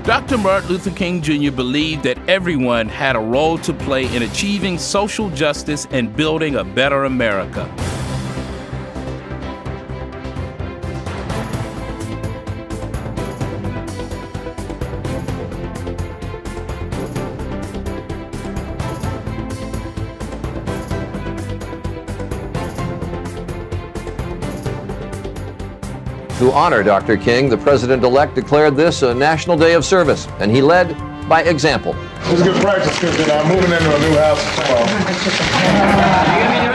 Dr. Martin Luther King Jr. believed that everyone had a role to play in achieving social justice and building a better America. To honor Dr. King, the president-elect declared this a National Day of Service, and he led by example. It was a good practice because I'm moving into a new house tomorrow.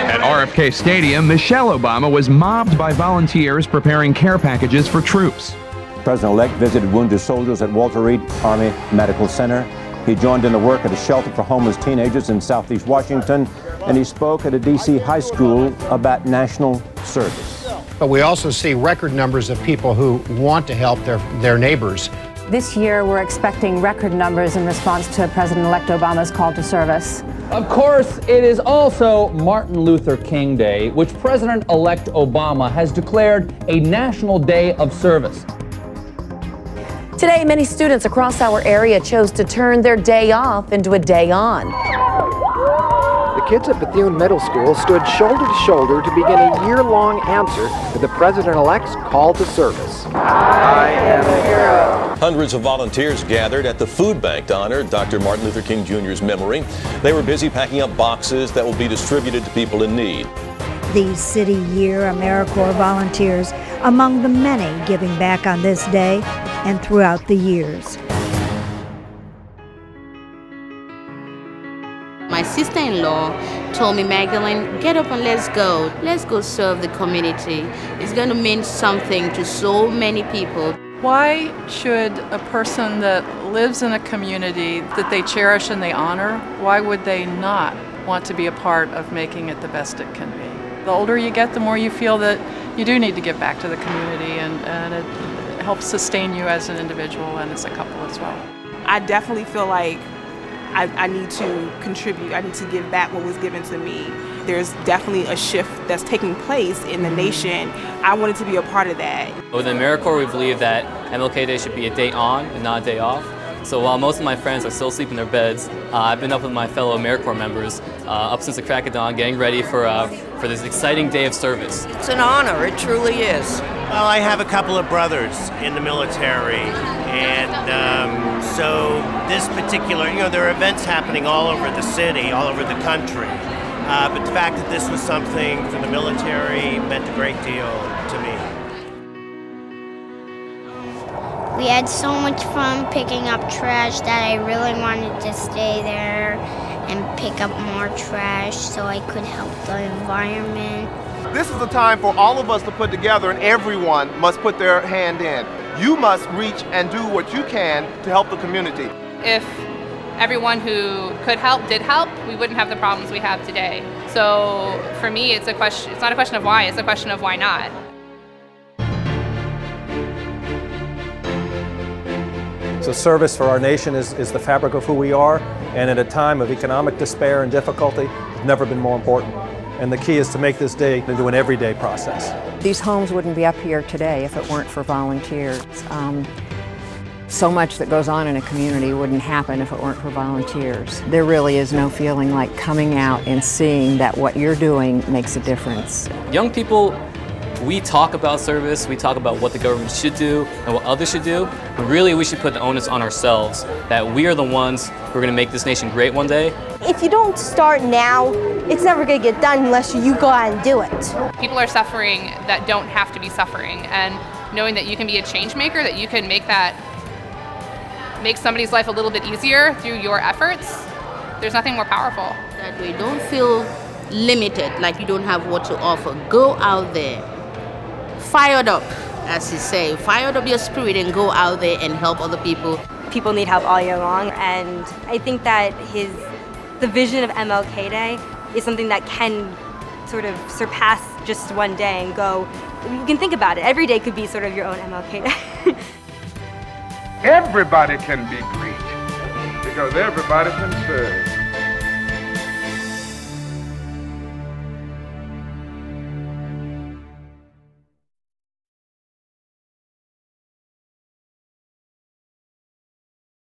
At RFK Stadium, Michelle Obama was mobbed by volunteers preparing care packages for troops. The president-elect visited wounded soldiers at Walter Reed Army Medical Center. He joined in the work at a shelter for homeless teenagers in Southeast Washington, and he spoke at a D.C. high school about national service. But we also see record numbers of people who want to help their neighbors. This year, we're expecting record numbers in response to President-elect Obama's call to service. Of course, it is also Martin Luther King Day, which President-elect Obama has declared a National Day of Service. Today, many students across our area chose to turn their day off into a day on. The kids at Bethune Middle School stood shoulder to shoulder to begin a year-long answer to the President-elect's call to service. I am a hero. Hundreds of volunteers gathered at the food bank to honor Dr. Martin Luther King Jr.'s memory. They were busy packing up boxes that will be distributed to people in need. These City Year AmeriCorps volunteers among the many giving back on this day and throughout the years. My sister-in-law told me, Magdalene, get up and let's go. Let's go serve the community. It's going to mean something to so many people. Why should a person that lives in a community that they cherish and they honor, why would they not want to be a part of making it the best it can be? The older you get, the more you feel that you do need to give back to the community, and it helps sustain you as an individual and as a couple as well. I definitely feel like I need to contribute. I need to give back what was given to me. There's definitely a shift that's taking place in the nation. I wanted to be a part of that. Within AmeriCorps, we believe that MLK Day should be a day on and not a day off. So while most of my friends are still asleep in their beds, I've been up with my fellow AmeriCorps members up since the crack of dawn, getting ready for this exciting day of service. It's an honor, it truly is. Well, I have a couple of brothers in the military, and so this particular, there are events happening all over the city, all over the country, but the fact that this was something for the military meant a great deal to me. We had so much fun picking up trash that I really wanted to stay there and pick up more trash so I could help the environment. This is a time for all of us to put together, and everyone must put their hand in. You must reach and do what you can to help the community. If everyone who could help did help, we wouldn't have the problems we have today. So for me, it's not a question of why, it's a question of why not. So service for our nation is the fabric of who we are, and at a time of economic despair and difficulty, it's never been more important. And the key is to make this day into an everyday process. These homes wouldn't be up here today if it weren't for volunteers. So much that goes on in a community wouldn't happen if it weren't for volunteers. There really is no feeling like coming out and seeing that what you're doing makes a difference. Young people, we talk about service, we talk about what the government should do and what others should do, but really we should put the onus on ourselves that we are the ones who are going to make this nation great one day. If you don't start now, it's never going to get done unless you go out and do it. People are suffering that don't have to be suffering, and knowing that you can be a change maker, that you can make somebody's life a little bit easier through your efforts, there's nothing more powerful. That way, don't feel limited, like you don't have what to offer. Go out there, fired up, as you say, fired up your spirit and go out there and help other people. People need help all year long, and I think that the vision of MLK Day is something that can sort of surpass just one day and go, you can think about it, every day could be sort of your own MLK Day. Everybody can be great because everybody can serve.